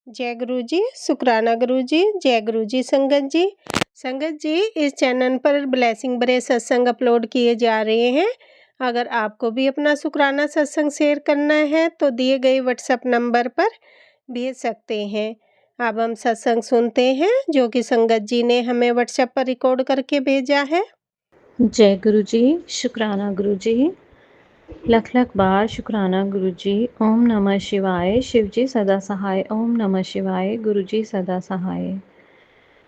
जय गुरु जी, शुक्राना गुरु जी, जय गुरु जी संगत जी। संगत जी, इस चैनल पर ब्लेसिंग भरे सत्संग अपलोड किए जा रहे हैं। अगर आपको भी अपना शुक्राना सत्संग शेयर करना है तो दिए गए व्हाट्सएप नंबर पर भेज सकते हैं। अब हम सत्संग सुनते हैं जो कि संगत जी ने हमें व्हाट्सएप पर रिकॉर्ड करके भेजा है। जय गुरु जी, शुक्राना गुरु जी, लख लख बार शुक्राना गुरु जी। ओम नमः शिवाय, शिव जी सदा सहाय। ओम नमः शिवाय, गुरु जी सदा सहाय।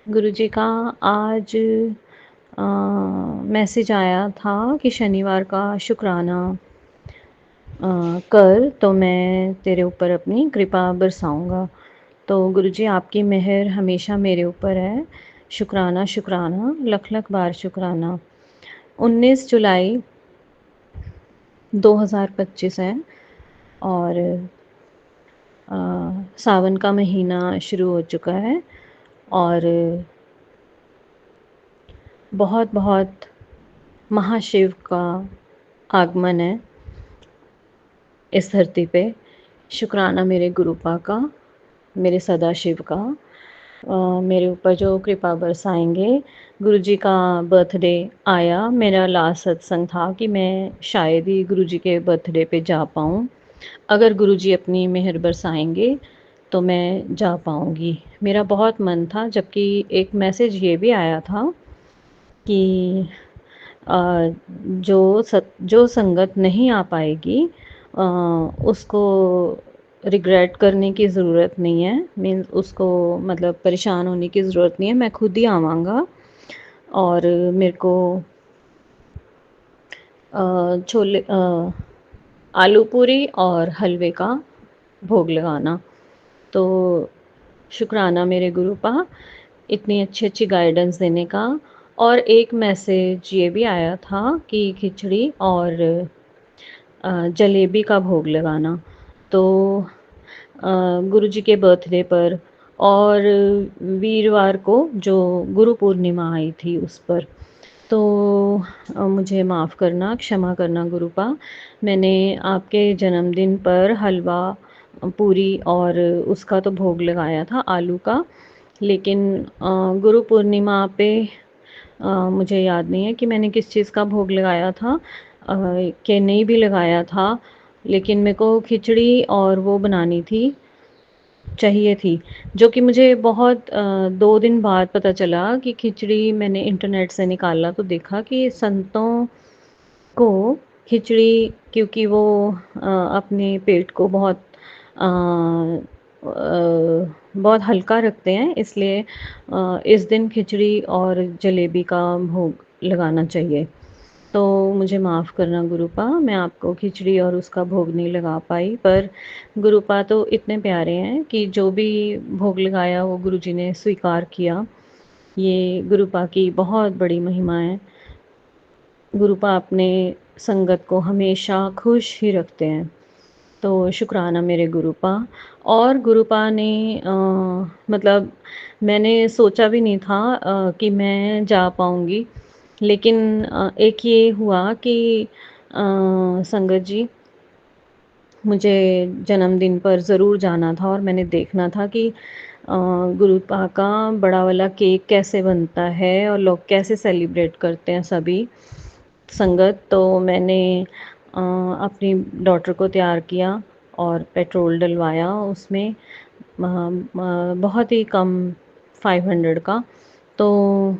गुरु जी का आज मैसेज आया था कि शनिवार का शुक्राना कर तो मैं तेरे ऊपर अपनी कृपा बरसाऊंगा। तो गुरु जी आपकी मेहर हमेशा मेरे ऊपर है। शुक्राना शुक्राना, लख लख बार शुक्राना। 19 जुलाई 2025 है और सावन का महीना शुरू हो चुका है और बहुत बहुत महाशिव का आगमन है इस धरती पे। शुक्राना मेरे गुरुपा का, मेरे सदाशिव का, मेरे ऊपर जो कृपा बरसाएंगे। गुरु जी का बर्थडे आया, मेरा लास्ट सत्संग था कि मैं शायद ही गुरु जी के बर्थडे पे जा पाऊँ। अगर गुरु जी अपनी मेहर बरसाएंगे तो मैं जा पाऊँगी। मेरा बहुत मन था, जबकि एक मैसेज ये भी आया था कि जो संगत नहीं आ पाएगी उसको रिग्रेट करने की ज़रूरत नहीं है। मीन्स उसको मतलब परेशान होने की ज़रूरत नहीं है। मैं खुद ही आवांगा और मेरे को छोले आलू पूरी और हलवे का भोग लगाना। तो शुक्राना मेरे गुरुपा इतनी अच्छी अच्छी गाइडेंस देने का। और एक मैसेज ये भी आया था कि खिचड़ी और जलेबी का भोग लगाना। तो गुरु जी के बर्थडे पर और वीरवार को जो गुरु पूर्णिमा आई थी उस पर। तो मुझे माफ़ करना, क्षमा करना गुरुपा। मैंने आपके जन्मदिन पर हलवा पूरी और उसका तो भोग लगाया था आलू का, लेकिन गुरु पूर्णिमा पे मुझे याद नहीं है कि मैंने किस चीज़ का भोग लगाया था कि नहीं भी लगाया था। लेकिन मेरे को खिचड़ी और वो बनानी थी, चाहिए थी, जो कि मुझे बहुत 2 दिन बाद पता चला कि खिचड़ी मैंने इंटरनेट से निकाला तो देखा कि संतों को खिचड़ी, क्योंकि वो अपने पेट को बहुत हल्का रखते हैं, इसलिए इस दिन खिचड़ी और जलेबी का भोग लगाना चाहिए। तो मुझे माफ़ करना गुरुपा, मैं आपको खिचड़ी और उसका भोग नहीं लगा पाई। पर गुरुपा तो इतने प्यारे हैं कि जो भी भोग लगाया वो गुरुजी ने स्वीकार किया। ये गुरुपा की बहुत बड़ी महिमा है। गुरुपा अपने संगत को हमेशा खुश ही रखते हैं। तो शुक्राना मेरे गुरुपा। और गुरुपा ने मतलब मैंने सोचा भी नहीं था कि मैं जा पाऊँगी, लेकिन एक ये हुआ कि संगत जी, मुझे जन्मदिन पर ज़रूर जाना था और मैंने देखना था कि गुरुपा का बड़ा वाला केक कैसे बनता है और लोग कैसे सेलिब्रेट करते हैं सभी संगत। तो मैंने अपनी डॉटर को तैयार किया और पेट्रोल डलवाया उसमें, बहुत ही कम 500 का। तो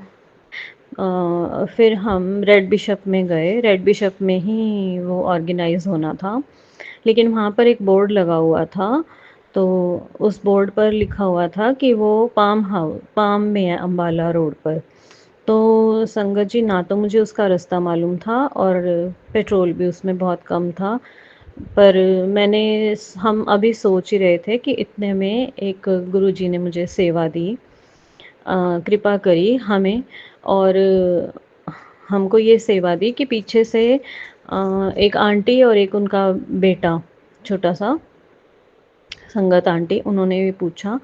फिर हम रेड बिशप में गए। रेड बिशप में ही वो ऑर्गेनाइज़ होना था, लेकिन वहाँ पर एक बोर्ड लगा हुआ था। तो उस बोर्ड पर लिखा हुआ था कि वो पाम में है, अम्बाला रोड पर। तो संगत जी, ना तो मुझे उसका रास्ता मालूम था और पेट्रोल भी उसमें बहुत कम था। पर हम अभी सोच ही रहे थे कि इतने में एक गुरुजी ने मुझे सेवा दी, कृपा करी हमें। और हमको ये सेवा दी कि पीछे से एक आंटी और एक उनका बेटा छोटा सा, संगत आंटी, उन्होंने भी पूछा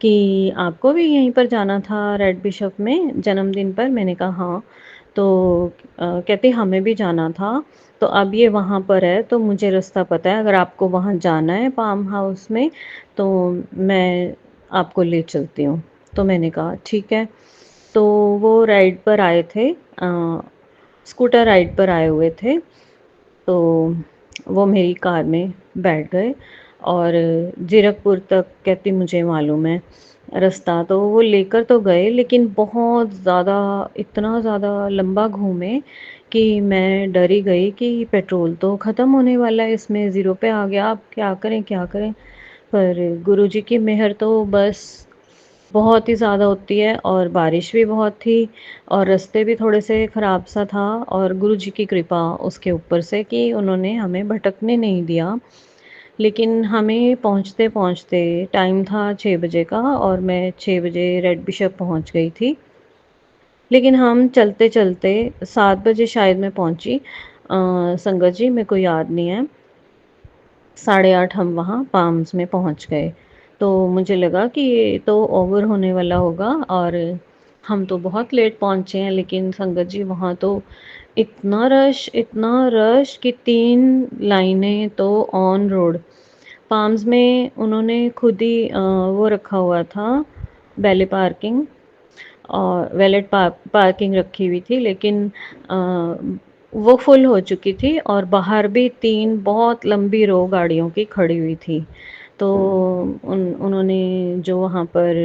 कि आपको भी यहीं पर जाना था रेड बिशप में जन्मदिन पर। मैंने कहा हाँ। तो कहते हमें भी जाना था। तो अब ये वहाँ पर है तो मुझे रास्ता पता है, अगर आपको वहाँ जाना है पाम हाउस में तो मैं आपको ले चलती हूँ। तो मैंने कहा ठीक है। तो वो राइड पर आए थे, स्कूटर राइड पर आए हुए थे। तो वो मेरी कार में बैठ गए और जीरकपुर तक कहती मुझे मालूम है रास्ता। तो वो लेकर तो गए, लेकिन बहुत ज़्यादा, इतना ज़्यादा लंबा घूमे कि मैं डर ही गई कि पेट्रोल तो ख़त्म होने वाला है, इसमें ज़ीरो पे आ गया, अब क्या करें क्या करें। पर गुरुजी की मेहर तो बस बहुत ही ज़्यादा होती है, और बारिश भी बहुत थी और रास्ते भी थोड़े से ख़राब सा था, और गुरुजी की कृपा उसके ऊपर से कि उन्होंने हमें भटकने नहीं दिया। लेकिन हमें पहुँचते-पहुँचते टाइम था 6 बजे का, और मैं 6 बजे रेड बिशप पहुँच गई थी। लेकिन हम चलते-चलते 7 बजे शायद मैं पहुँची, संगत जी मेरे को याद नहीं है। 8:30 हम वहाँ पाम्स में पहुँच गए। तो मुझे लगा कि ये तो ओवर होने वाला होगा, और हम तो बहुत लेट पहुँचे हैं। लेकिन संगत जी वहाँ तो इतना रश कि 3 लाइनें तो ऑन रोड। पाम्स में उन्होंने खुद ही वो रखा हुआ था, वैले पार्किंग, और वैलेट पार्किंग रखी हुई थी, लेकिन वो फुल हो चुकी थी, और बाहर भी 3 बहुत लंबी रो गाड़ियों की खड़ी हुई थी। तो उन्होंने जो वहाँ पर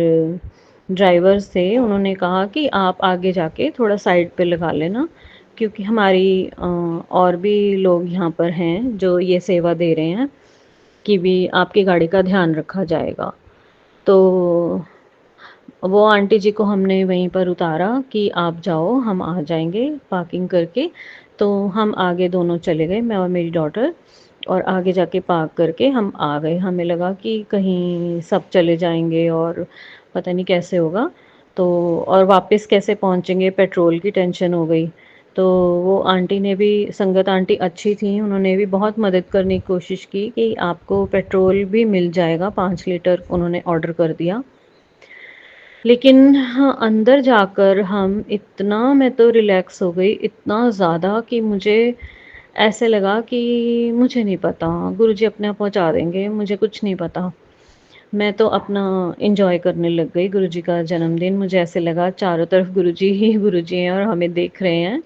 ड्राइवर्स थे उन्होंने कहा कि आप आगे जाके थोड़ा साइड पे लगा लेना, क्योंकि हमारी और भी लोग यहाँ पर हैं जो ये सेवा दे रहे हैं कि भी आपकी गाड़ी का ध्यान रखा जाएगा। तो वो आंटी जी को हमने वहीं पर उतारा कि आप जाओ, हम आ जाएँगे पार्किंग करके। तो हम आगे दोनों चले गए, मैं और मेरी डॉटर, और आगे जाके पार्क करके हम आ गए। हमें लगा कि कहीं सब चले जाएँगे और पता नहीं कैसे होगा, तो और वापस कैसे पहुँचेंगे, पेट्रोल की टेंशन हो गई। तो वो आंटी ने भी, संगत आंटी अच्छी थीं, उन्होंने भी बहुत मदद करने की कोशिश की कि आपको पेट्रोल भी मिल जाएगा, 5 लीटर उन्होंने ऑर्डर कर दिया। लेकिन हाँ, अंदर जाकर मैं तो रिलैक्स हो गई इतना ज़्यादा कि मुझे ऐसे लगा कि मुझे नहीं पता, गुरुजी अपने आप पहुँचा देंगे, मुझे कुछ नहीं पता। मैं तो अपना एन्जॉय करने लग गई गुरुजी का जन्मदिन। मुझे ऐसे लगा चारों तरफ गुरुजी ही गुरुजी हैं और हमें देख रहे हैं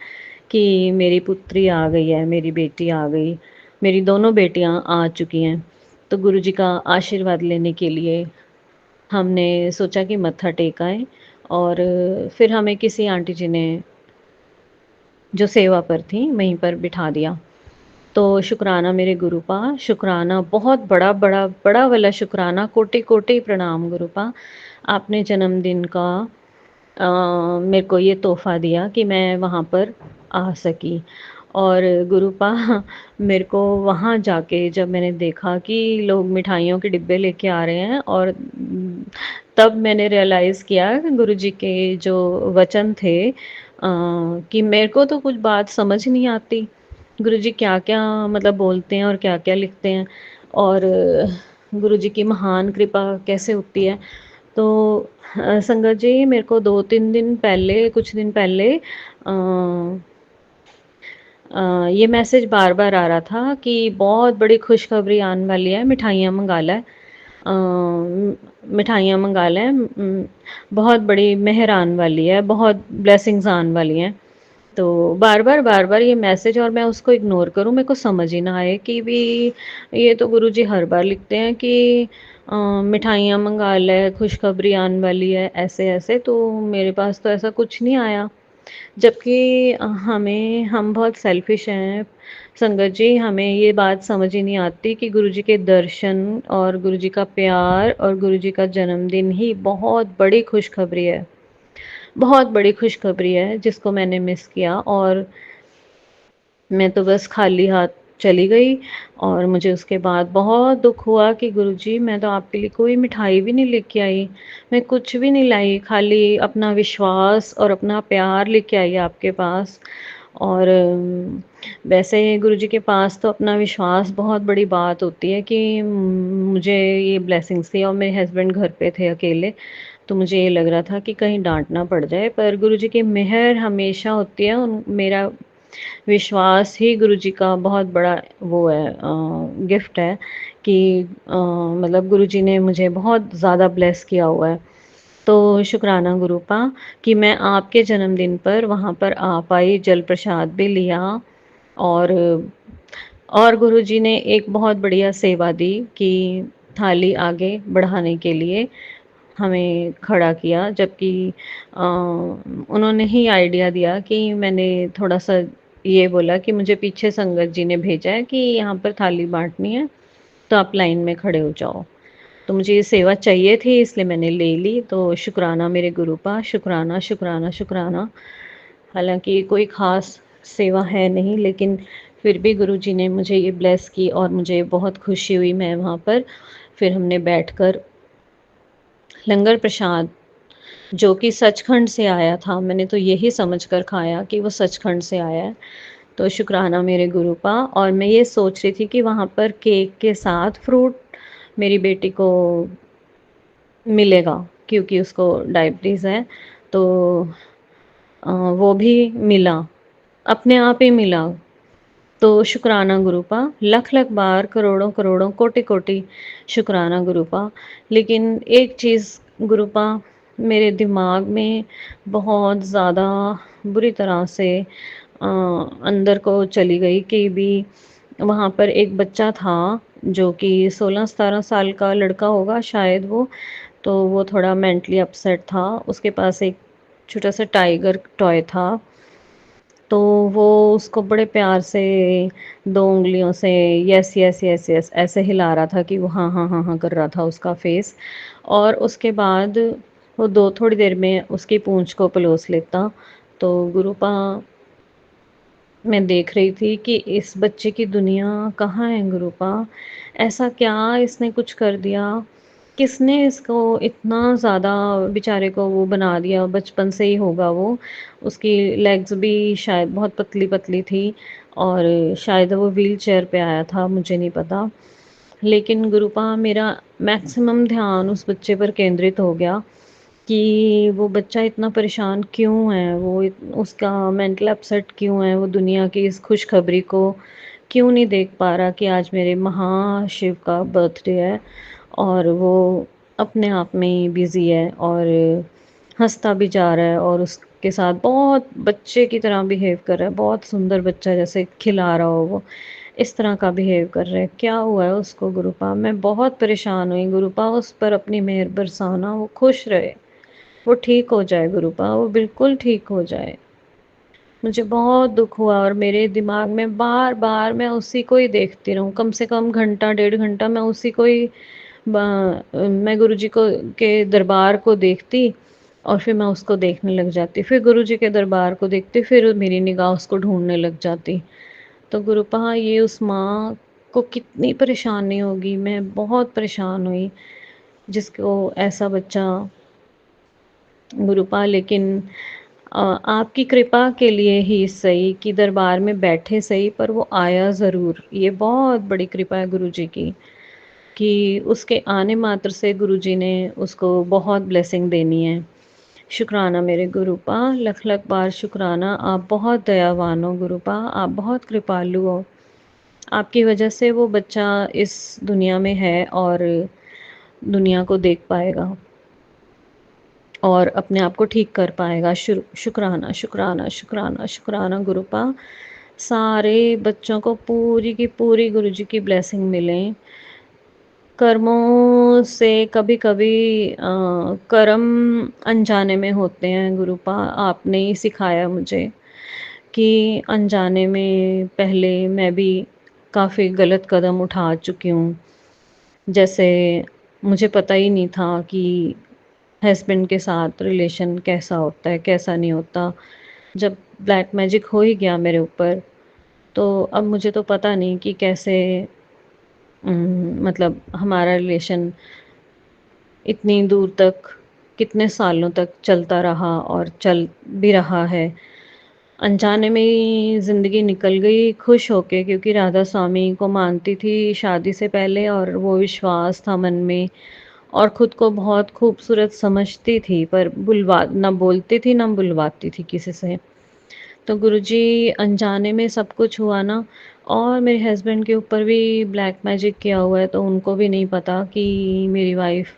कि मेरी पुत्री आ गई है, मेरी बेटी आ गई, मेरी दोनों बेटियाँ आ चुकी हैं। तो गुरुजी का आशीर्वाद लेने के लिए हमने सोचा कि मत्था टेक आएँ, और फिर हमें किसी आंटी जी ने, जो सेवा पर थीं, वहीं पर बिठा दिया। तो शुक्राना मेरे गुरुपा, शुक्राना, बहुत बड़ा बड़ा वाला शुक्राना, कोटि-कोटि प्रणाम गुरुपा। आपने जन्मदिन का मेरे को ये तोहफ़ा दिया कि मैं वहाँ पर आ सकी। और गुरुपा, मेरे को वहाँ जाके जब मैंने देखा कि लोग मिठाइयों के डिब्बे लेके आ रहे हैं, और तब मैंने रियलाइज़ किया कि गुरुजी के जो वचन थे, कि मेरे को तो कुछ बात समझ नहीं आती, गुरुजी क्या-क्या मतलब बोलते हैं और क्या-क्या लिखते हैं, और गुरुजी की महान कृपा कैसे होती है। तो संगत जी मेरे को 2-3 दिन पहले, कुछ दिन पहले ये मैसेज बार-बार आ रहा था कि बहुत बड़ी खुशखबरी आने वाली है, मिठाइयाँ मँगा लै। मिठाइयाँ मँगा लें, बहुत बड़ी मेहर आने वाली है, बहुत ब्लेसिंग्स आने वाली हैं। तो बार-बार ये मैसेज, और मैं उसको इग्नोर करूँ, मेरे को समझ ही ना आए कि भी ये तो गुरुजी हर बार लिखते हैं कि मिठाइयाँ मँगा ले, खुशखबरी आने वाली है, ऐसे-ऐसे। तो मेरे पास तो ऐसा कुछ नहीं आया। जबकि हम बहुत सेल्फ़िश हैं संगत जी, हमें ये बात समझ ही नहीं आती कि गुरुजी के दर्शन और गुरुजी का प्यार और गुरुजी का जन्मदिन ही बहुत बड़ी खुशखबरी है। बहुत बड़ी खुशखबरी है जिसको मैंने मिस किया, और मैं तो बस खाली हाथ चली गई। और मुझे उसके बाद बहुत दुःख हुआ कि गुरुजी, मैं तो आपके लिए कोई मिठाई भी नहीं लेके आई, मैं कुछ भी नहीं लाई, खाली अपना विश्वास और अपना प्यार लेके आई आपके पास। और वैसे गुरुजी के पास तो अपना विश्वास बहुत बड़ी बात होती है कि मुझे ये ब्लेसिंग्स थी, और मेरे हस्बैंड घर पे थे अकेले, तो मुझे ये लग रहा था कि कहीं डाँट ना पड़ जाए। पर गुरुजी की मेहर हमेशा होती है, उन मेरा विश्वास ही गुरुजी का बहुत बड़ा वो है, गिफ्ट है कि मतलब गुरुजी ने मुझे बहुत ज़्यादा ब्लेस किया हुआ है। तो शुक्राना गुरुपा कि मैं आपके जन्मदिन पर वहाँ पर आ पाई, जल प्रसाद भी लिया। और गुरुजी ने एक बहुत बढ़िया सेवा दी कि थाली आगे बढ़ाने के लिए हमें खड़ा किया, जबकि उन्होंने ही आइडिया दिया कि मैंने थोड़ा-सा ये बोला कि मुझे पीछे संगत जी ने भेजा है कि यहाँ पर थाली बाँटनी है, तो आप लाइन में खड़े हो जाओ। तो मुझे ये सेवा चाहिए थी, इसलिए मैंने ले ली। तो शुक्राना मेरे गुरुपा, शुक्राना, शुक्राना, शुक्राना। हालाँकि कोई ख़ास सेवा है नहीं, लेकिन फिर भी गुरुजी ने मुझे ये ब्लेस की और मुझे बहुत खुशी हुई। मैं वहाँ पर फिर हमने बैठकर लंगर प्रसाद, जो कि सचखंड से आया था, मैंने तो यही समझकर खाया कि वो सचखंड से आया है। तो शुक्राना मेरे गुरुपा। और मैं ये सोच रही थी कि वहाँ पर केक के साथ फ्रूट मेरी बेटी को मिलेगा, क्योंकि उसको डायबिटीज़ है। तो वो भी मिला, अपने आप ही मिला। तो शुक्राना गुरुपा, लख लख बार, करोड़ों करोड़ों, कोटि कोटि शुक्राना गुरुपा। लेकिन एक चीज़ गुरुपा मेरे दिमाग में बहुत ज़्यादा बुरी तरह से अंदर को चली गई कि भी वहाँ पर एक बच्चा था जो कि 16-17 साल का लड़का होगा शायद वो। तो वो थोड़ा मेंटली अपसेट था। उसके पास एक छोटा सा टाइगर टॉय था। तो वो उसको बड़े प्यार से 2 उँगलियों से यस, यस, यस, यस ऐसे हिला रहा था कि वो हाँ, हाँ, हाँ, हाँ कर रहा था उसका फ़ेस। और उसके बाद वो 2 थोड़ी देर में उसकी पूँछ को पलोस लेता। तो गुरुपा मैं देख रही थी कि इस बच्चे की दुनिया कहाँ है गुरुपा? ऐसा क्या इसने कुछ कर दिया? किसने इसको इतना ज़्यादा बेचारे को वो बना दिया? बचपन से ही होगा वो। उसकी लेग्स भी शायद बहुत पतली-पतली थी और शायद वो व्हीलचेयर पे आया था, मुझे नहीं पता। लेकिन गुरुपा मेरा मैक्सिमम ध्यान उस बच्चे पर केंद्रित हो गया कि वो बच्चा इतना परेशान क्यों है? उसका मेंटल अपसेट क्यों है? वो दुनिया की इस खुशखबरी को क्यों नहीं देख पा रहा कि आज मेरे महाशिव का बर्थडे है और वो अपने आप में ही बिज़ी है और हँसता भी जा रहा है और उसके साथ बहुत बच्चे की तरह बिहेव कर रहा है। बहुत सुंदर बच्चा, जैसे खिला रहा हो वो, इस तरह का बिहेव कर रहा है। क्या हुआ है उसको गुरुपा? मैं बहुत परेशान हुई गुरुपा। उस पर अपनी मेहर बरसाना, वो खुश रहे। वो ठीक हो जाए गुरुपा, वो बिल्कुल ठीक हो जाए। मुझे बहुत दुःख हुआ और मेरे दिमाग में बार-बार मैं उसी को ही देखती रहूँ, कम से कम घंटा, डेढ़ घंटा मैं उसी को ही मैं गुरुजी को के दरबार को देखती और फिर मैं उसको देखने लग जाती। फिर गुरुजी के दरबार को देखती, फिर मेरी निगाह उसको ढूँढने लग जाती। तो गुरुपा ये उस माँ को कितनी परेशानी होगी, मैं बहुत परेशान हुई, जिसको ऐसा बच्चा गुरुपा। लेकिन आपकी कृपा के लिए ही सही कि दरबार में बैठे सही, पर वो आया ज़रूर। ये बहुत बड़ी कृपा है गुरुजी की कि उसके आने मात्र से गुरुजी ने उसको बहुत ब्लेसिंग देनी है। शुक्राना मेरे गुरुपा, लख लख बार शुक्राना। आप बहुत दयावान हो गुरुपा, आप बहुत कृपालु हो। आपकी वजह से वो बच्चा इस दुनिया में है और दुनिया को देख पाएगा और अपने आप को ठीक कर पाएगा। शुक्राना, शुक्राना, शुक्राना, शुक्राना गुरुपा। सारे बच्चों को पूरी की पूरी गुरुजी की ब्लेसिंग मिले। कर्मों से कभी-कभी कर्म अनजाने में होते हैं गुरुपा। आपने ही सिखाया मुझे कि अनजाने में पहले मैं भी काफ़ी गलत कदम उठा चुकी हूँ। जैसे मुझे पता ही नहीं था कि हस्बैंड के साथ रिलेशन कैसा होता है, कैसा नहीं होता। जब ब्लैक मैजिक हो ही गया मेरे ऊपर, तो अब मुझे तो पता नहीं कि कैसे मतलब हमारा रिलेशन इतनी दूर तक, कितने सालों तक चलता रहा और चल भी रहा है। अनजाने में ही ज़िंदगी निकल गई खुश होके, क्योंकि राधा स्वामी को मानती थी शादी से पहले और वो विश्वास था मन में और खुद को बहुत खूबसूरत समझती थी, पर बुलवा ना बोलती थी ना बुलवाती थी किसी से। तो गुरुजी अनजाने में सब कुछ हुआ ना, और मेरे हस्बैंड के ऊपर भी ब्लैक मैजिक किया हुआ है, तो उनको भी नहीं पता कि मेरी वाइफ़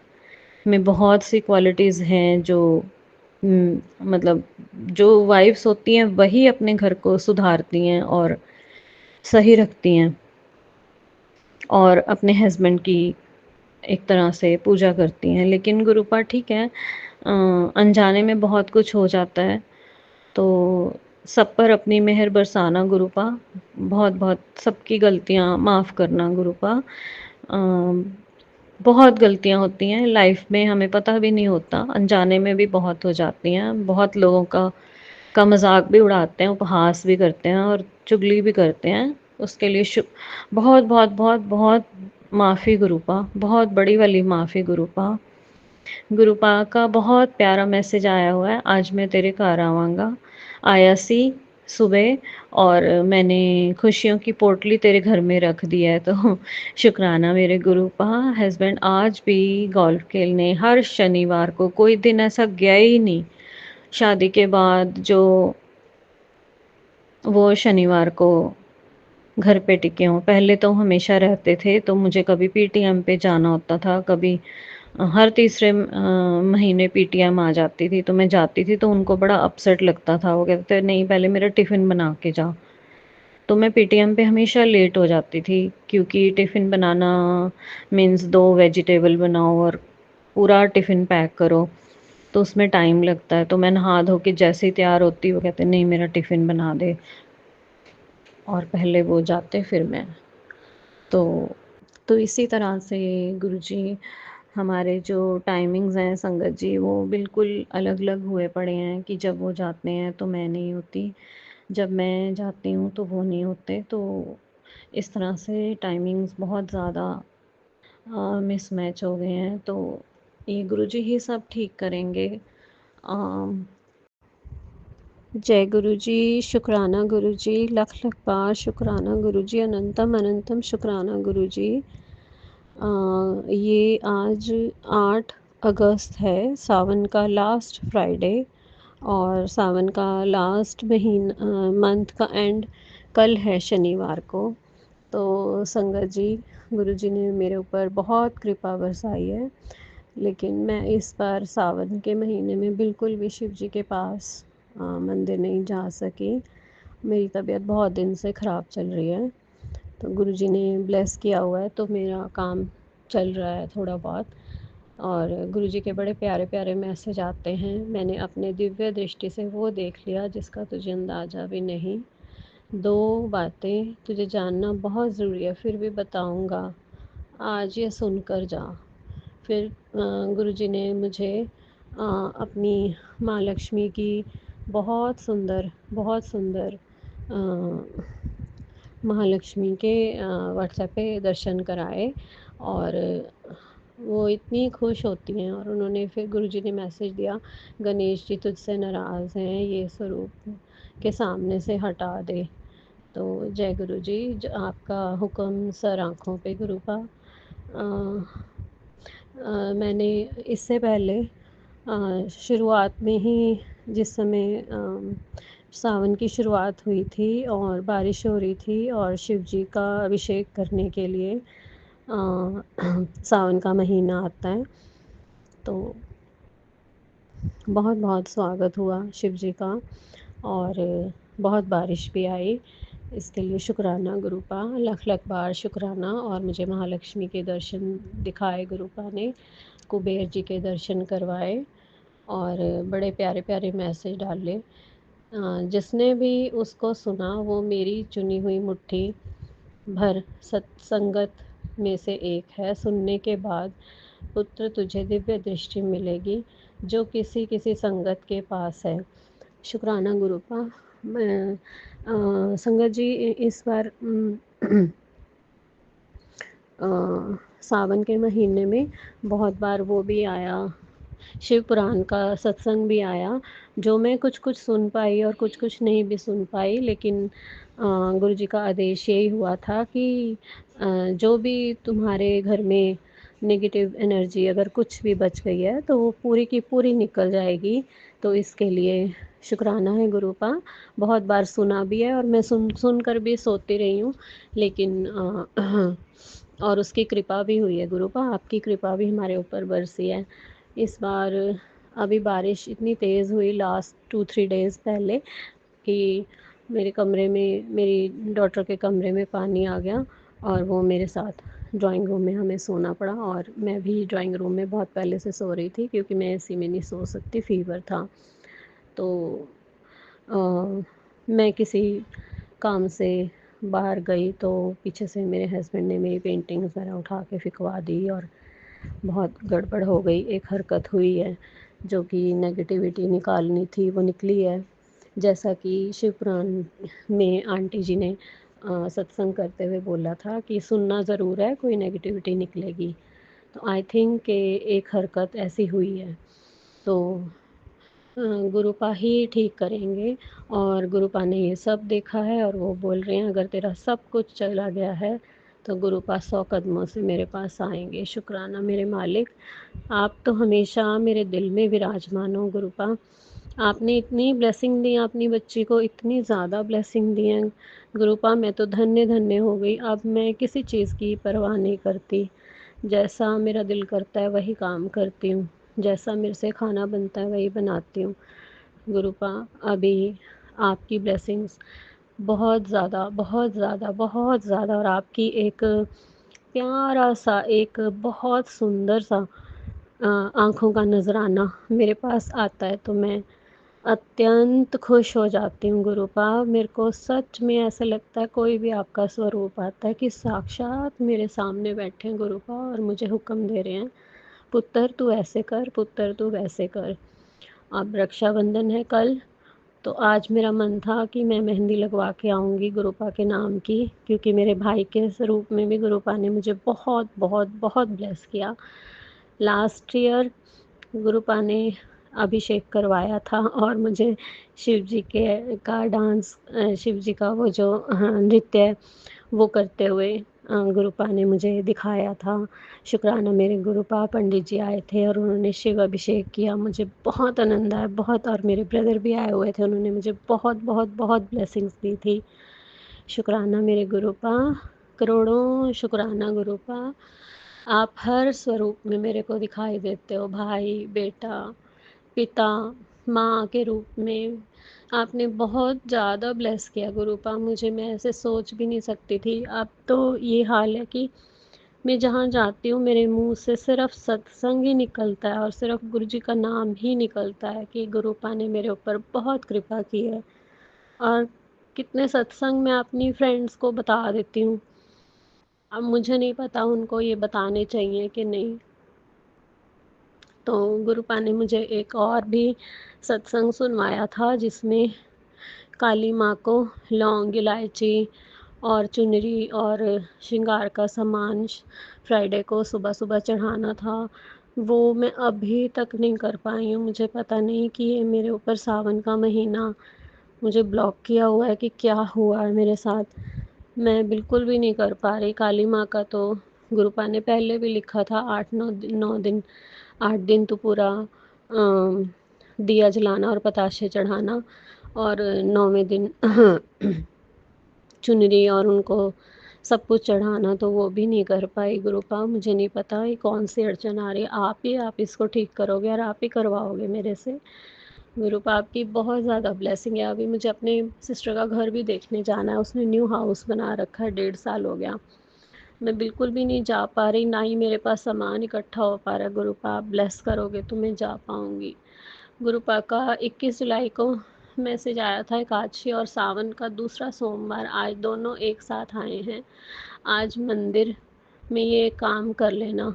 में बहुत सी क्वालिटीज़ हैं जो मतलब जो वाइफ़्स होती हैं वही अपने घर को सुधारती हैं और सही रखती हैं और अपने हस्बैंड की एक तरह से पूजा करती हैं। लेकिन गुरुपा ठीक है, अनजाने में बहुत कुछ हो जाता है, तो सब पर अपनी मेहर बरसाना गुरुपा, बहुत-बहुत सबकी गलतियाँ माफ़ करना गुरुपा। बहुत गलतियाँ होती हैं लाइफ़ में, हमें पता भी नहीं होता, अनजाने में भी बहुत हो जाती हैं। बहुत लोगों का मज़ाक भी उड़ाते हैं, उपहास भी करते हैं और चुगली भी करते हैं। उसके लिए बहुत बहुत बहुत बहुत माफ़ी गुरुपा, बहुत बड़ी वाली माफ़ी गुरुपा। गुरुपा का बहुत प्यारा मैसेज आया हुआ है, आज मैं तेरे घर आवांगा। आया सी सुबह, और मैंने खुशियों की पोटली तेरे घर में रख दिया है, तो शुक्राना मेरे गुरुपा। हस्बैंड आज भी गोल्फ खेलने हर शनिवार को, कोई दिन ऐसा गया ही नहीं शादी के बाद जो वो शनिवार को घर पे टिके हों। पहले तो हमेशा रहते थे, तो मुझे कभी पीटीएम पे जाना होता था, कभी हर तीसरे महीने पीटीएम आ जाती थी, तो मैं जाती थी, तो उनको बड़ा अपसेट लगता था। वो कहते थे नहीं पहले मेरा टिफ़िन बना के जा। तो मैं पीटीएम पे हमेशा लेट हो जाती थी, क्योंकि टिफ़िन बनाना मीन्स 2 वेजिटेबल बनाओ और पूरा टिफ़िन पैक करो, तो उसमें टाइम लगता है। तो मैं नहा धो के जैसे ही तैयार होती, वो कहते नहीं मेरा टिफ़िन बना दे, और पहले वो जाते फिर मैं। तो इसी तरह से गुरुजी हमारे जो टाइमिंग्स हैं संगत जी, वो बिल्कुल अलग-अलग हुए पड़े हैं कि जब वो जाते हैं तो मैं नहीं होती, जब मैं जाती हूँ तो वो नहीं होते। तो इस तरह से टाइमिंग्स बहुत ज़्यादा मिसमैच हो गए हैं, तो ये गुरुजी ही सब ठीक करेंगे। अम, जय गुरुजी, शुक्राना गुरुजी, लख लख बार शुक्राना गुरुजी, अनंतम अनंतम शुक्राना गुरुजी। ये आज 8 अगस्त है, सावन का लास्ट फ्राइडे, और सावन का लास्ट मंथ का एंड कल है शनिवार को। तो संगत जी, गुरुजी ने मेरे ऊपर बहुत कृपा बरसाई है, लेकिन मैं इस बार सावन के महीने में बिल्कुल भी शिव जी के पास मंदिर नहीं जा सकी। मेरी तबीयत बहुत दिन से ख़राब चल रही है, तो गुरुजी ने ब्लेस किया हुआ है, तो मेरा काम चल रहा है थोड़ा बहुत। और गुरुजी के बड़े प्यारे प्यारे मैसेज आते हैं, मैंने अपने दिव्य दृष्टि से वो देख लिया जिसका तुझे अंदाज़ा भी नहीं। 2 बातें तुझे जानना बहुत ज़रूरी है, फिर भी बताऊंगा, आज ये सुनकर जा। फिर गुरुजी ने मुझे अपनी माँ लक्ष्मी की बहुत सुंदर महालक्ष्मी के व्हाट्सएप पे दर्शन कराए, और वो इतनी खुश होती हैं। और उन्होंने फिर गुरुजी ने मैसेज दिया, गणेश जी तुझसे नाराज़ हैं, ये स्वरूप के सामने से हटा दे। तो जय गुरुजी, आपका हुक्म सर आँखों पे गुरुपा। मैंने इससे पहले शुरुआत में ही, जिस समय सावन की शुरुआत हुई थी और बारिश हो रही थी और शिव जी का अभिषेक करने के लिए सावन का महीना आता है, तो बहुत बहुत स्वागत हुआ शिव जी का, और बहुत बारिश भी आई। इसके लिए शुक्राना गुरुपा, लख लख बार शुक्राना। और मुझे महालक्ष्मी के दर्शन दिखाए गुरुपा ने, कुबेर जी के दर्शन करवाए, और बड़े प्यारे प्यारे मैसेज डाले। जिसने भी उसको सुना वो मेरी चुनी हुई मुट्ठी भर सत्संगत में से एक है। सुनने के बाद पुत्र तुझे दिव्य दृष्टि मिलेगी जो किसी किसी संगत के पास है। शुक्राना गुरुपा। मैं संगत जी इस बार सावन के महीने में बहुत बार वो भी आया, शिव पुराण का सत्संग भी आया, जो मैं कुछ कुछ सुन पाई और कुछ कुछ नहीं भी सुन पाई। लेकिन गुरु जी का आदेश यही हुआ था कि जो भी तुम्हारे घर में नेगेटिव एनर्जी अगर कुछ भी बच गई है तो वो पूरी की पूरी निकल जाएगी। तो इसके लिए शुक्राना है गुरुपा। बहुत बार सुना भी है और मैं सुन कर भी सोती रही हूँ, लेकिन और उसकी कृपा भी हुई है गुरुपा, आपकी कृपा भी हमारे ऊपर बरसी है। इस बार अभी बारिश इतनी तेज़ हुई लास्ट 2-3 डेज़ पहले कि मेरे कमरे में, मेरी डॉटर के कमरे में पानी आ गया और वो मेरे साथ ड्राइंग रूम में हमें सोना पड़ा। और मैं भी ड्राइंग रूम में बहुत पहले से सो रही थी क्योंकि मैं एसी में नहीं सो सकती, फ़ीवर था। तो अ, मैं किसी काम से बाहर गई तो पीछे से मेरे हस्बैंड ने मेरी पेंटिंग्स वगैरह उठा के फेंकवा दी और बहुत गड़बड़ हो गई। एक हरकत हुई है जो कि नेगेटिविटी निकालनी थी, वो निकली है। जैसा कि शिव पुराण में आंटी जी ने सत्संग करते हुए बोला था कि सुनना ज़रूर है, कोई नेगेटिविटी निकलेगी। तो आई थिंक कि एक हरकत ऐसी हुई है। तो गुरुपा ही ठीक करेंगे और गुरुपा ने ये सब देखा है और वो बोल रहे हैं अगर तेरा सब कुछ चला गया है तो गुरुपा 100 कदमों से मेरे पास आएंगे। शुक्राना मेरे मालिक, आप तो हमेशा मेरे दिल में विराजमान हो गुरुपा। आपने इतनी ब्लेसिंग दी अपनी बच्ची को, इतनी ज़्यादा ब्लेसिंग दी हैं गुरुपा, मैं तो धन्य धन्य हो गई। अब मैं किसी चीज़ की परवाह नहीं करती, जैसा मेरा दिल करता है वही काम करती हूँ, जैसा मेरे से खाना बनता है वही बनाती हूँ। गुरुपा अभी आपकी ब्लेसिंग्स बहुत ज़्यादा, बहुत ज़्यादा, बहुत ज़्यादा, और आपकी एक प्यारा सा, एक बहुत सुंदर सा आँखों का नज़राना मेरे पास आता है तो मैं अत्यंत खुश हो जाती हूँ गुरुपा। मेरे को सच में ऐसा लगता है कोई भी आपका स्वरूप आता है कि साक्षात मेरे सामने बैठे हैं गुरुपा और मुझे हुक्म दे रहे हैं, पुत्र तू ऐसे कर, पुत्र तू वैसे कर। अब रक्षाबंधन है कल, तो आज मेरा मन था कि मैं मेहंदी लगवा के आऊँगी गुरुपा के नाम की, क्योंकि मेरे भाई के स्वरूप में भी गुरुपा ने मुझे बहुत बहुत बहुत ब्लेस किया। लास्ट ईयर गुरुपा ने अभिषेक करवाया था और मुझे शिव जी के का डांस, शिव जी का वो जो नृत्य है वो करते हुए गुरुपा ने मुझे दिखाया था। शुक्राना मेरे गुरुपा, पंडित जी आए थे और उन्होंने शिव अभिषेक किया, मुझे बहुत आनंद आया बहुत। और मेरे ब्रदर भी आए हुए थे, उन्होंने मुझे बहुत बहुत बहुत ब्लेसिंग्स दी थी। शुक्राना मेरे गुरुपा, करोड़ों शुक्राना गुरुपा। आप हर स्वरूप में मेरे को दिखाई देते हो, भाई, बेटा, पिता, माँ के रूप में। आपने बहुत ज़्यादा ब्लेस किया गुरुपा मुझे, मैं ऐसे सोच भी नहीं सकती थी। अब तो ये हाल है कि मैं जहाँ जाती हूँ मेरे मुँह से सिर्फ़ सत्संग ही निकलता है और सिर्फ़ गुरु जी का नाम ही निकलता है कि गुरुपा ने मेरे ऊपर बहुत कृपा की है। और कितने सत्संग मैं अपनी फ्रेंड्स को बता देती हूँ। अब मुझे नहीं पता उनको ये बताने चाहिए कि नहीं। तो गुरुपा ने मुझे एक और भी सत्संग सुनवाया था जिसमें काली माँ को लौंग, इलायची और चुनरी और श्रृंगार का सामान फ्राइडे को सुबह-सुबह चढ़ाना था। वो मैं अभी तक नहीं कर पाई हूँ। मुझे पता नहीं कि ये मेरे ऊपर सावन का महीना मुझे ब्लॉक किया हुआ है कि क्या हुआ है मेरे साथ। मैं बिल्कुल भी नहीं कर पा रही। काली माँ का तो गुरुपा ने पहले भी लिखा था 9 दिन, 8 दिन तो पूरा दिया जलाना और पताशे चढ़ाना और 9वें दिन चुनरी और उनको सब कुछ चढ़ाना, तो वो भी नहीं कर पाई गुरुपा। मुझे नहीं पता ये कौन-सी अड़चन आ रही है, आप इसको ठीक करोगे और आप ही करवाओगे मेरे से। गुरुपा आपकी बहुत ज़्यादा ब्लेसिंग है। अभी मुझे अपने सिस्टर का घर भी देखने जाना है, उसने न्यू हाउस बना रखा है, 1.5 साल हो गया। मैं बिल्कुल भी नहीं जा पा रही, ना ही मेरे पास सामान इकट्ठा हो पा रहा है। गुरुपा आप ब्लेस करोगे तो मैं जा पाऊँगी। गुरुपा का 21 जुलाई को मैसेज आया था, एकादशी और सावन का दूसरा सोमवार आज दोनों एक साथ आए हैं। आज मंदिर में ये काम कर लेना,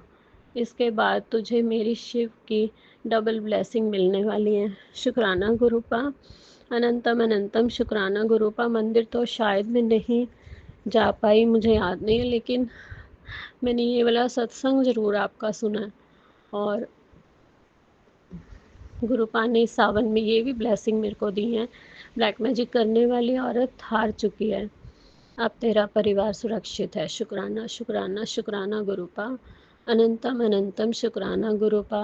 इसके बाद तुझे मेरी शिव की डबल ब्लेसिंग मिलने वाली है। शुक्राना गुरुपा, अनंतम अनंतम शुक्राना गुरुपा। मंदिर तो शायद मैं नहीं जा पाई, मुझे याद नहीं है, लेकिन मैंने ये वाला सत्संग ज़रूर आपका सुना है। और गुरुपा ने इस सावन में ये भी ब्लेसिंग मेरे को दी है, ब्लैक मैजिक करने वाली औरत हार चुकी है, अब तेरा परिवार सुरक्षित है। शुक्राना शुक्राना शुक्राना गुरुपा। अनंतम अनंतम शुक्राना गुरुपा।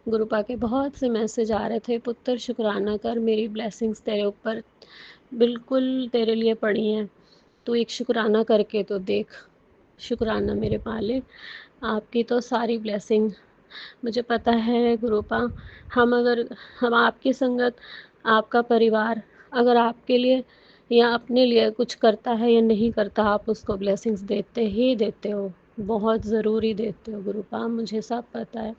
गुरुपा के बहुत से मैसेज आ रहे थे, पुत्र शुक्राना कर, मेरी ब्लेसिंग्स तेरे ऊपर बिल्कुल तेरे लिए पड़ी हैं, तू एक शुक्राना करके तो देख। शुक्राना मेरे मालिक, आपकी तो सारी ब्लेसिंग मुझे पता है गुरुपा। हम आपकी संगत, आपका परिवार अगर आपके लिए या अपने लिए कुछ करता है या नहीं करता, आप उसको ब्लेसिंग्स देते ही देते हो, बहुत ज़रूरी देते हो गुरुपा, मुझे सब पता है।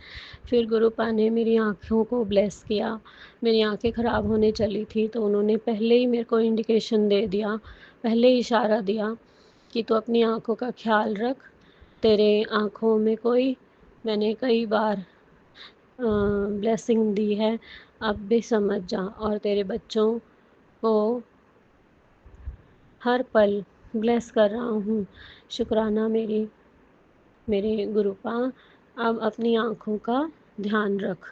फिर गुरुपा ने मेरी आँखों को ब्लेस किया। मेरी आँखें ख़राब होने चली थी तो उन्होंने पहले ही मेरे को इंडिकेशन दे दिया, पहले ही इशारा दिया कि तू अपनी आँखों का ख़्याल रख, तेरे आँखों में कोई, मैंने कई बार ब्लेसिंग दी है, अब भी समझ जा, और तेरे बच्चों को हर पल ब्लेस कर रहा हूँ। शुक्राना मेरे गुरुपा, अब अपनी आँखों का ध्यान रख।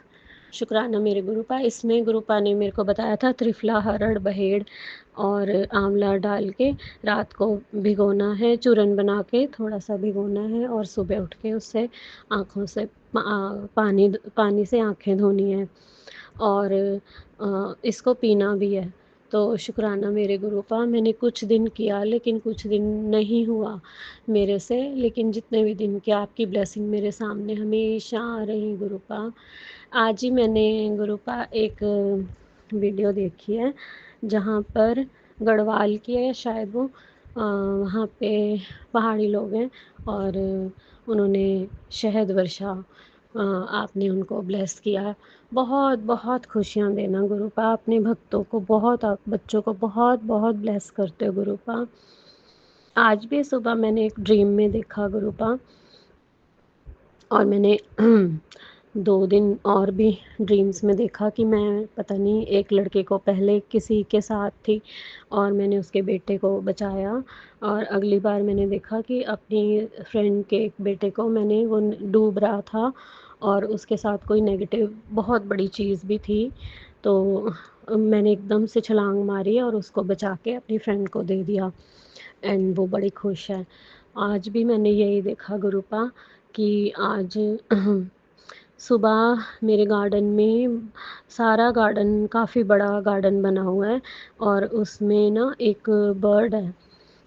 शुक्राना मेरे गुरुपा। इसमें गुरुपा ने मेरे को बताया था त्रिफला, हरड़, बहेड़ और आंवला डाल के रात को भिगोना है, चूरन बना के थोड़ा-सा भिगोना है और सुबह उठ के उससे आँखों से पानी से आँखें धोनी हैं और इसको पीना भी है। तो शुक्राना मेरे गुरुपा, मैंने कुछ दिन किया लेकिन कुछ दिन नहीं हुआ मेरे से, लेकिन जितने भी दिन किया आपकी ब्लेसिंग मेरे सामने हमेशा आ रही गुरुपा। आज ही मैंने गुरुपा एक वीडियो देखी है जहाँ पर गढ़वाल की है शायद वो, वहाँ पे पहाड़ी लोग हैं और उन्होंने शहद वर्षा, आपने उनको ब्लेस किया। बहुत बहुत खुशियाँ देना गुरुपा अपने भक्तों को, बहुत आप बच्चों को बहुत बहुत ब्लेस करते हो गुरुपा। आज भी सुबह मैंने एक ड्रीम में देखा गुरुपा, और मैंने 2 दिन और भी ड्रीम्स में देखा कि मैं पता नहीं एक लड़के को पहले किसी के साथ थी और मैंने उसके बेटे को बचाया, और अगली बार मैंने देखा कि अपनी फ्रेंड के एक बेटे को मैंने, वो डूब रहा था और उसके साथ कोई नेगेटिव बहुत बड़ी चीज़ भी थी, तो मैंने एकदम से छलांग मारी और उसको बचा के अपनी फ्रेंड को दे दिया एंड वो बड़ी खुश है। आज भी मैंने यही देखा गुरुपा कि आज सुबह मेरे गार्डन में, सारा गार्डन काफ़ी बड़ा गार्डन बना हुआ है और उसमें ना एक बर्ड है,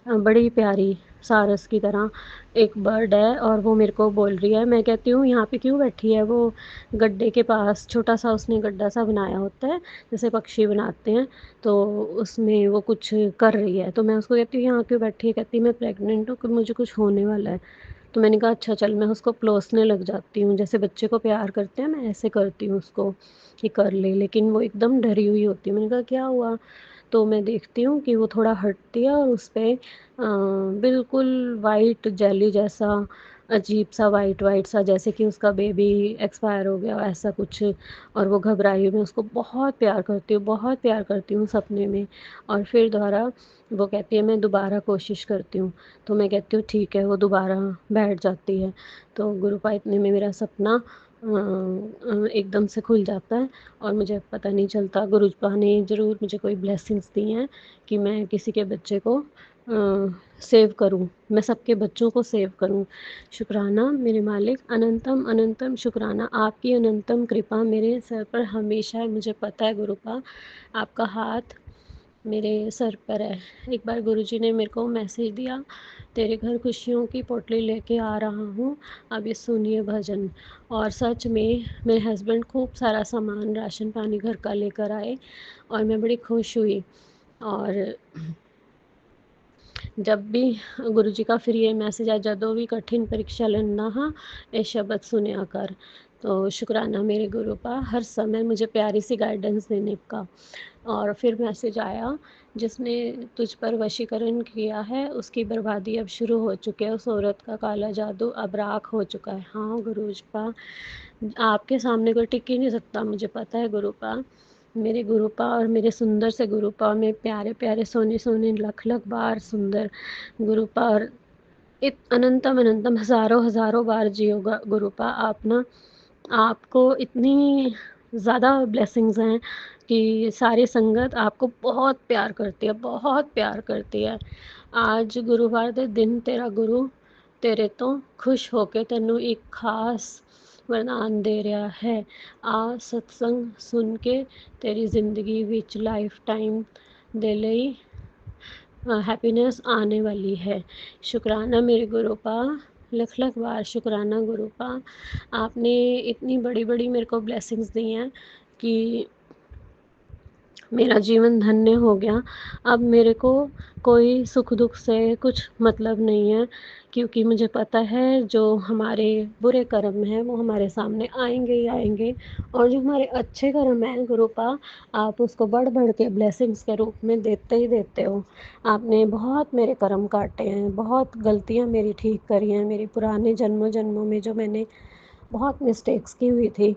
बड़ी प्यारी सारस की तरह एक बर्ड है और वो मेरे को बोल रही है। मैं कहती हूँ यहाँ पे क्यों बैठी है, वो गड्ढे के पास छोटा सा उसने गड्ढा सा बनाया होता है जैसे पक्षी बनाते हैं, तो उसमें वो कुछ कर रही है, तो मैं उसको कहती हूँ यहाँ क्यों बैठी है, कहती है मैं प्रेग्नेंट हूँ कि मुझे कुछ होने वाला है। तो मैंने कहा अच्छा चल, मैं उसको पलोसने लग जाती हूँ, जैसे बच्चे को प्यार करते हैं मैं ऐसे करती हूँ उसको कि कर ले, लेकिन वो एकदम डरी हुई होती है। मैंने कहा क्या हुआ, तो मैं देखती हूँ कि वो थोड़ा हटती है और उस पे बिल्कुल वाइट जेली जैसा, अजीब-सा वाइट-वाइट सा, जैसे कि उसका बेबी एक्सपायर हो गया हो ऐसा कुछ, और वो घबराई हुई। मैं उसको बहुत प्यार करती हूँ, बहुत प्यार करती हूँ सपने में, और फिर दोबारा वो कहती है मैं दोबारा कोशिश करती हूँ। तो मैं कहती हूँ ठीक है, वो दोबारा बैठ जाती है। तो गुरुपा इतने में मेरा सपना एकदम से खुल जाता है और मुझे पता नहीं चलता। गुरुपा ने ज़रूर मुझे कोई ब्लेसिंग्स दी हैं कि मैं किसी के बच्चे को सेव करूँ, मैं सबके बच्चों को सेव करूँ। शुक्राना मेरे मालिक, अनंतम अनंतम शुक्राना, आपकी अनंतम कृपा मेरे सर पर हमेशा है। मुझे पता है गुरुपा, आपका हाथ मेरे सर पर है। एक बार गुरुजी ने मेरे को मैसेज दिया, तेरे घर खुशियों की पोटली लेके आ रहा हूँ, अब ये सुनिए भजन। और सच में मेरे हस्बैंड खूब सारा सामान राशन पानी घर का लेकर आए और मैं बड़ी खुश हुई। और जब भी गुरुजी का फिर ये मैसेज आया, जदों भी कठिन परीक्षा लेना हा ये शब्द सुनया कर। तो शुक्राना मेरे गुरुपा हर समय मुझे प्यारी सी गाइडेंस देने का। और फिर मैसेज आया, जिसने तुझ पर वशीकरण किया है उसकी बर्बादी अब शुरू हो चुकी है, उस औरत का काला जादू अब राख हो चुका है। हाँ गुरुपा, आपके सामने कोई टिक ही नहीं सकता, मुझे पता है गुरुपा। मेरे गुरुपा और मेरे सुंदर से गुरुपा में प्यारे प्यारे सोने सोने लख लख बार सुंदर गुरुपा, और अनंतम अनंतम हज़ारों हज़ारों बार जियो गुरुपा। आप ना, आपको इतनी ज़्यादा ब्लेसिंग्स हैं कि सारी संगत आपको बहुत प्यार करती है, बहुत प्यार करती है। आज गुरुवार के दिन तेरा गुरु ਤੇਰੇ ਤੋਂ ਖੁਸ਼ ਹੋ ਕੇ ਤੈਨੂੰ ਇੱਕ ਖਾਸ ਵਰਦਾਨ ਦੇ ਰਿਹਾ ਹੈ। ਆ ਸਤਸੰਗ ਸੁਣ ਕੇ ਤੇਰੀ ਜ਼ਿੰਦਗੀ ਵਿੱਚ ਲਾਈਫ ਟਾਈਮ ਦੇ ਲਈ हैप्पीनेस आने वाली है। शुक्राना मेरे गुरुपा, लख लख बार शुक्राना गुरुपा। आपने इतनी बड़ी बड़ी मेरे को ब्लेसिंग्स दी हैं कि मेरा जीवन धन्य हो गया। अब मेरे को कोई सुख दुख से कुछ मतलब नहीं है, क्योंकि मुझे पता है जो हमारे बुरे कर्म हैं वो हमारे सामने आएंगे ही आएंगे, और जो हमारे अच्छे कर्म हैं गुरुपा, आप उसको बढ़ बढ़ के ब्लेसिंग्स के रूप में देते ही देते हो। आपने बहुत मेरे कर्म काटे हैं, बहुत गलतियाँ मेरी ठीक करी हैं, मेरी पुराने जन्मों जन्मों में जो मैंने बहुत मिस्टेक्स की हुई थी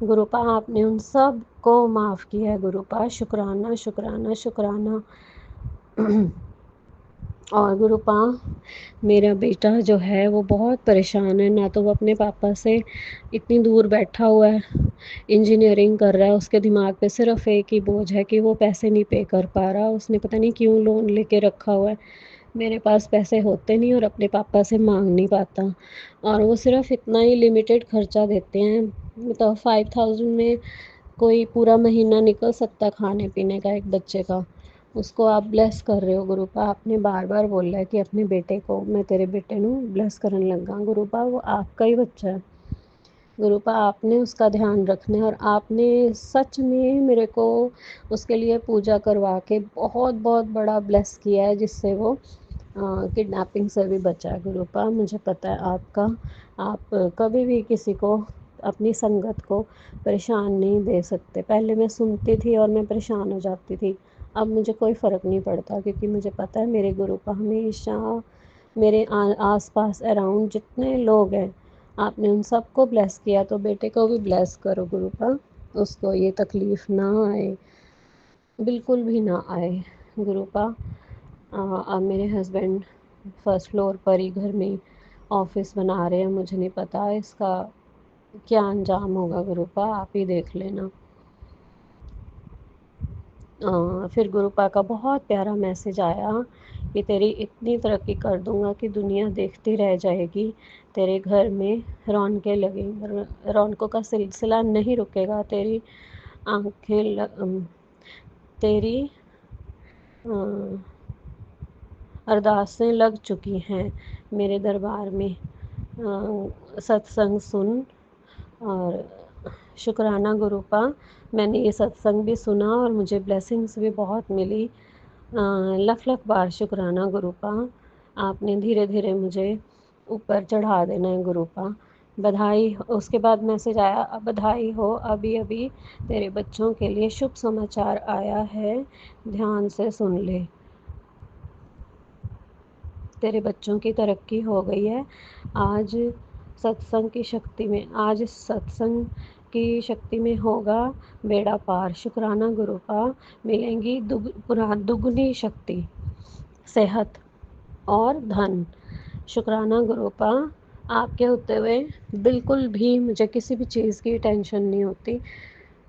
गुरुपा, आपने उन सब को माफ़ किया है गुरुपा। शुक्राना शुक्राना शुक्राना। और गुरुपा, मेरा बेटा जो है वो बहुत परेशान है, ना तो वो अपने पापा से इतनी दूर बैठा हुआ है, इंजीनियरिंग कर रहा है, उसके दिमाग पे सिर्फ एक ही बोझ है कि वो पैसे नहीं पे कर पा रहा। उसने पता नहीं क्यों लोन लेके रखा हुआ है, मेरे पास पैसे होते नहीं और अपने पापा से मांग नहीं पाता, और वो सिर्फ इतना ही लिमिटेड खर्चा देते हैं। मतलब 5000 में कोई पूरा महीना निकल सकता खाने पीने का एक बच्चे का। उसको आप ब्लेस कर रहे हो गुरुपा। आपने बार बार बोला है कि अपने बेटे को, मैं तेरे बेटे नू ब्लेस करने लगा गुरुपा, वो आपका ही बच्चा है गुरुपा। आपने उसका ध्यान रखना है, और आपने सच में मेरे को उसके लिए पूजा करवा के बहुत बहुत बड़ा ब्लेस किया है, जिससे वो किडनैपिंग से भी बचा है गुरुपा। मुझे पता है आपका, आप कभी भी किसी को, अपनी संगत को परेशान नहीं दे सकते। पहले मैं सुनती थी और मैं परेशान हो जाती थी, अब मुझे कोई फ़र्क नहीं पड़ता, क्योंकि मुझे पता है मेरे गुरुपा हमेशा मेरे आस पास अराउंड जितने लोग हैं, आपने उन सबको ब्लेस किया, तो बेटे को भी ब्लेस करो गुरुपा, उसको ये तकलीफ़ ना आए, बिल्कुल भी ना आए गुरुपा। अब मेरे हस्बैंड फर्स्ट फ्लोर पर ही घर में ऑफिस बना रहे हैं, मुझे नहीं पता इसका क्या अंजाम होगा गुरुपा, आप ही देख लेना। फिर गुरुपा का बहुत प्यारा मैसेज आया कि तेरी इतनी तरक्की कर दूंगा कि दुनिया देखती रह जाएगी, तेरे घर में रौनकें लगेंगी, रौनकों का सिलसिला नहीं रुकेगा, तेरी आंखें तेरी अरदासें लग चुकी हैं मेरे दरबार में, सत्संग सुन। और शुक्राना गुरुपा, मैंने ये सत्संग भी सुना और मुझे ब्लेसिंग्स भी बहुत मिली। लख लख बार शुक्राना गुरुपा। आपने धीरे धीरे मुझे ऊपर चढ़ा देना है गुरुपा। बधाई। उसके बाद मैसेज आया, बधाई हो, अभी अभी तेरे बच्चों के लिए शुभ समाचार आया है, ध्यान से सुन ले, तेरे बच्चों की तरक्की हो गई है। आज सत्संग की शक्ति में, आज सत्संग की शक्ति में होगा बेड़ा पार। शुक्राना गुरुपा, मिलेंगी दुगनी शक्ति, सेहत और धन। शुक्राना गुरुपा, आपके होते हुए बिल्कुल भी मुझे किसी भी चीज़ की टेंशन नहीं होती।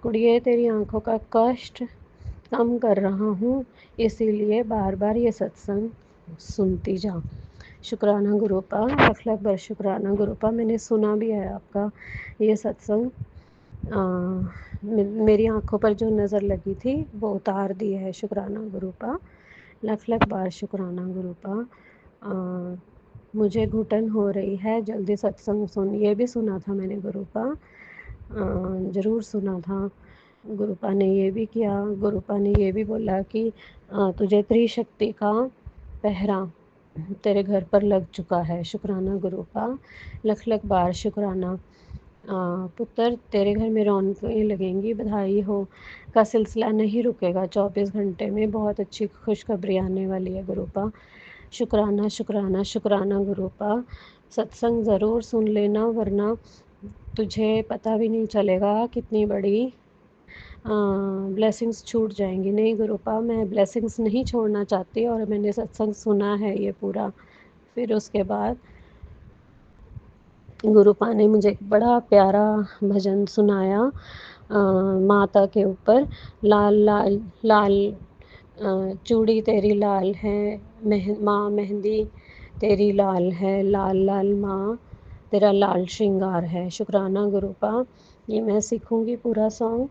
कुड़िए, तेरी आंखों का कष्ट कम कर रहा हूँ, इसीलिए बार बार ये सत्संग सुनती जा। शुक्राना गुरुपा, लख लख बार शुक्राना गुरुपा। मैंने सुना भी है आपका ये सत्संग, मेरी आंखों पर जो नज़र लगी थी वो उतार दी है। शुक्राना गुरुपा, लख लख बार शुक्राना गुरुपा। मुझे घुटन हो रही है, जल्दी सत्संग सुन। ये भी सुना था मैंने गुरुपा, ज़रूर सुना था। गुरुपा ने ये भी किया, गुरुपा ने ये भी बोला कि तुझे त्रिशक्ति का पहरा तेरे घर पर लग चुका है। शुक्राना गुरुपा, लख लख बार शुक्राना। पुत्र, तेरे घर में रौनकें लगेंगी, बधाई हो का सिलसिला नहीं रुकेगा, 24 घंटे में बहुत अच्छी खुशखबरी आने वाली है गुरुपा। शुक्राना शुक्राना शुक्राना गुरुपा। सत्संग ज़रूर सुन लेना, वरना तुझे पता भी नहीं चलेगा कितनी बड़ी ब्लेसिंग्स छूट जाएंगी। नहीं गुरुपा, मैं ब्लेसिंग्स नहीं छोड़ना चाहती, और मैंने सत्संग सुना है ये पूरा। फिर उसके बाद गुरुपा ने मुझे एक बड़ा प्यारा भजन सुनाया माता के ऊपर। लाल लाल लाल चूड़ी तेरी लाल है, माँ मेहंदी तेरी लाल है लाल लाल माँ, तेरा लाल श्रृंगार है। शुक्राना गुरुपा। ये मैं सीखूंगी पूरा सॉन्ग।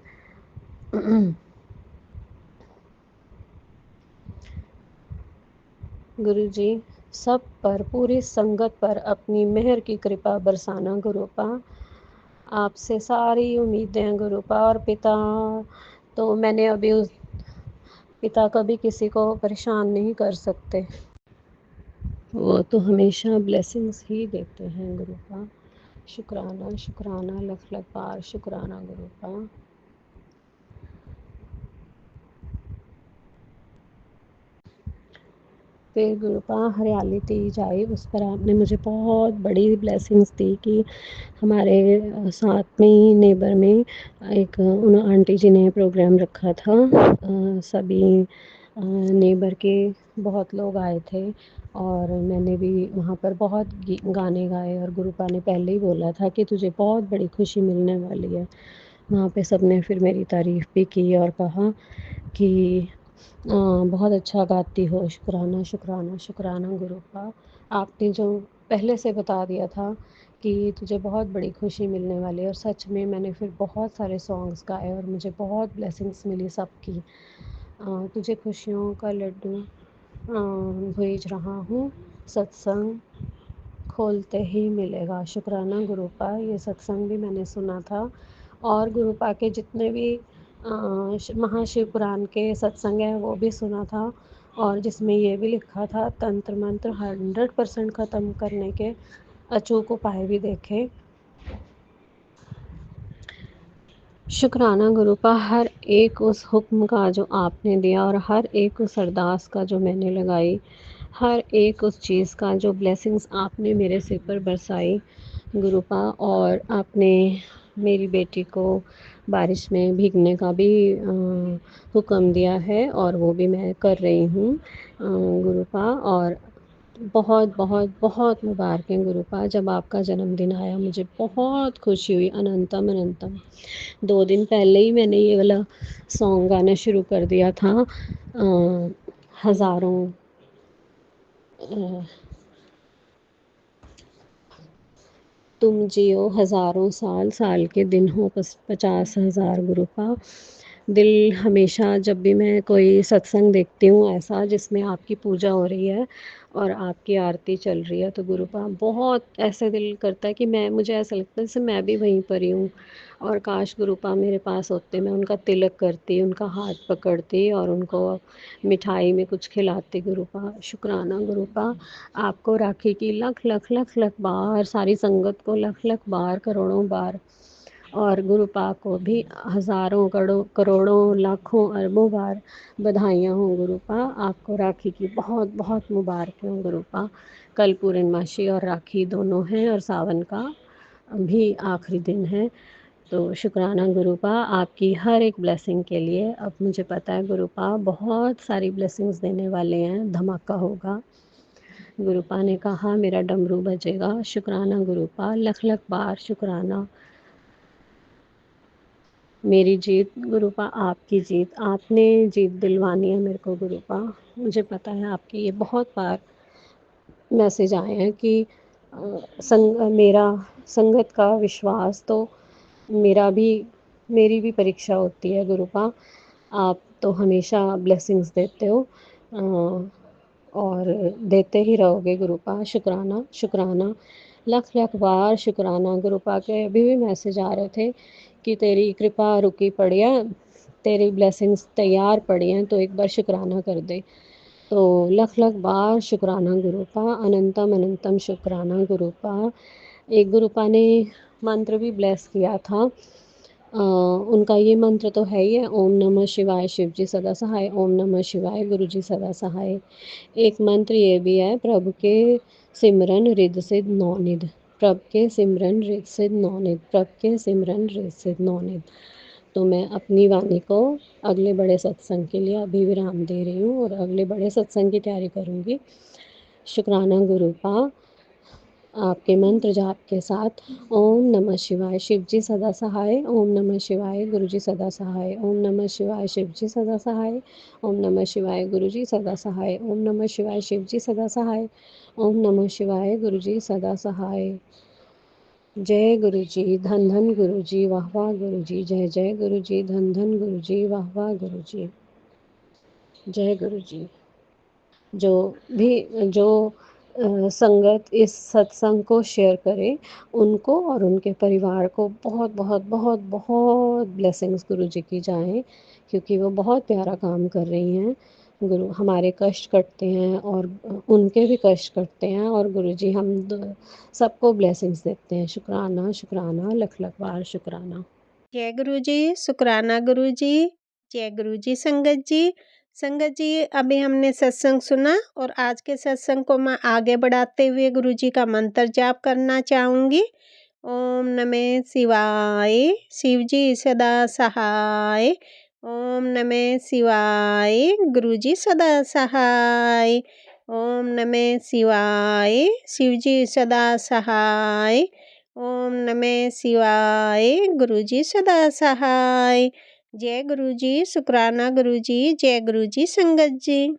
गुरुजी, सब पर, पूरी संगत पर अपनी मेहर की कृपा बरसाना गुरुपा। आपसे सारी उम्मीदें हैं गुरुपा। और पिता, तो मैंने अभी उस पिता कभी किसी को परेशान नहीं कर सकते, वो तो हमेशा ब्लेसिंग्स ही देते हैं गुरुपा। शुक्राना शुक्राना लख लख बार शुक्राना गुरुपा। फिर गुरुपा हरियाली तीज आई, उस पर आपने मुझे बहुत बड़ी ब्लेसिंग्स दी कि हमारे साथ में ही नेबर में एक उन आंटी जी ने प्रोग्राम रखा था। सभी नेबर के बहुत लोग आए थे और मैंने भी वहाँ पर बहुत गाने गाए और गुरुपा ने पहले ही बोला था कि तुझे बहुत बड़ी खुशी मिलने वाली है। वहाँ पे सब ने फिर मेरी तारीफ़ भी की और कहा कि बहुत अच्छा गाती हो। शुक्राना शुक्राना शुक्राना गुरुपा। आपने जो पहले से बता दिया था कि तुझे बहुत बड़ी खुशी मिलने वाली है, और सच में मैंने फिर बहुत सारे सॉन्ग्स गाए और मुझे बहुत ब्लेसिंग्स मिली सबकी। तुझे खुशियों का लड्डू भेज रहा हूँ, सत्संग खोलते ही मिलेगा। शुक्राना गुरुपा। ये सत्संग भी मैंने सुना था और गुरुपा के जितने भी महाशिव पुराण के सत्संग हैं वो भी सुना था, और जिसमें ये भी लिखा था तंत्र मंत्र 100% ख़त्म करने के अचूक उपाय भी देखे। शुक्राना गुरुपा। हर एक उस हुक्म का जो आपने दिया और हर एक उस अरदास का जो मैंने लगाई, हर एक उस चीज़ का जो ब्लेसिंग्स आपने मेरे सिर पर बरसाई गुरुपा। और आपने मेरी बेटी को बारिश में भीगने का भी हुक्म दिया है और वो भी मैं कर रही हूँ गुरुपा। और बहुत बहुत बहुत मुबारकें गुरुपा। जब आपका जन्मदिन आया मुझे बहुत खुशी हुई, अनंतम अनंतम। 2 दिन पहले ही मैंने ये वाला सॉन्ग गाना शुरू कर दिया था। हज़ारों तुम जियो हज़ारों साल, साल के दिन हो 50,000 गुरुपा। दिल हमेशा जब भी मैं कोई सत्संग देखती हूँ ऐसा जिसमें आपकी पूजा हो रही है और आपकी आरती चल रही है, तो गुरुपा बहुत ऐसे दिल करता है कि मुझे ऐसा लगता है जैसे मैं भी वहीं पर ही हूँ और काश गुरुपा मेरे पास होते, मैं उनका तिलक करती, उनका हाथ पकड़ती और उनको मिठाई में कुछ खिलाती गुरुपा। शुक्राना गुरुपा। आपको राखी की लख लख लख लख बार, सारी संगत को लख लख बार, करोड़ों बार, और गुरुपा को भी हज़ारों करोड़ों लाखों अरबों बार बधाइयाँ हों गुरुपा। आपको राखी की बहुत बहुत मुबारकें हों गुरुपा। कल पूर्णमासी और राखी दोनों हैं और सावन का भी आखिरी दिन है। तो शुक्राना गुरुपा आपकी हर एक ब्लेसिंग के लिए। अब मुझे पता है गुरुपा बहुत सारी ब्लेसिंग्स देने वाले हैं, धमाका होगा। गुरुपा ने कहा मेरा डमरू बजेगा। शुक्राना गुरुपा, लख लख बार शुक्राना। मेरी जीत गुरुपा, आपकी जीत, आपने जीत दिलवानी है मेरे को गुरुपा। मुझे पता है आपके ये बहुत बार मैसेज आए हैं कि मेरा संगत का विश्वास तो मेरी भी परीक्षा होती है गुरुपा। आप तो हमेशा ब्लेसिंग्स देते हो और देते ही रहोगे गुरुपा। शुक्राना शुक्राना लख लख बार शुक्राना। गुरुपा के अभी भी मैसेज आ रहे थे कि तेरी कृपा रुकी पड़ी है, तेरी ब्लेसिंग्स तैयार पड़ी हैं, तो एक बार शुक्राना कर दे। तो लख लख बार शुक्राना गुरुपा, अनंतम अनंतम शुक्राना गुरुपा। एक गुरुपा ने मंत्र भी ब्लेस किया था। उनका ये मंत्र तो है ही है, ओम नमः शिवाय शिव जी सदा सहाय, ओम नमः शिवाय गुरु जी सदा सहाय। एक मंत्र ये भी है, प्रभु के सिमरन रिद सिद्ध नौनिध, प्रभ के सिमरन रिद सिद्ध नौनिध, प्रभ के सिमरन रिद सिद्ध नौनिध। तो मैं अपनी वाणी को अगले बड़े सत्संग के लिए अभी विराम दे रही हूँ और अगले बड़े सत्संग की तैयारी करूँगी। शुक्राना गुरुपा। आपके मंत्र जाप के साथ। ओम नमः शिवाय, शिव जी सदा सहाय। ओम नमः शिवाय, गुरु जी सदा सहाय। ओम नमः शिवाय, शिव जी सदा सहाय। ओम नमः शिवाय, गुरु जी सदा सहाय। ओम नमः शिवाय, शिव जी सदा सहाय। ओम नमः शिवाय, गुरु जी सदा सहाय। जय गुरु जी, धन धन गुरु जी, वाह वाह गुरु जी। जय जय गुरु जी, धन धन गुरु जी, वाह वाह गुरु जी। जय गुरु जी। जो संगत इस सत्संग को शेयर करे, उनको और उनके परिवार को बहुत बहुत बहुत बहुत ब्लेसिंग्स गुरु जी की जाएं, क्योंकि वो बहुत प्यारा काम कर रही हैं। गुरु हमारे कष्ट कटते हैं और उनके भी कष्ट कटते हैं, और गुरु जी हम सबको ब्लेसिंग्स देते हैं। शुक्राना शुक्राना, लख लख बार शुक्राना। जय गुरु जी, शुक्राना गुरु जी। जय गुरु जी संगत जी। संगत जी, अभी हमने सत्संग सुना और आज के सत्संग को मैं आगे बढ़ाते हुए गुरु जी का मंत्र जाप करना चाहूँगी। ओम नमः शिवाय, शिव जी सदा सहाय। ओम नमः शिवाय, गुरु जी सदा सहाय। ओम नमः शिवाय, शिव जी सदा सहाय। ओम नमः शिवाय, गुरु जी सदा सहाय। जय गुरु जी, शुक्राना गुरु जी। जय गुरु जी संगत जी।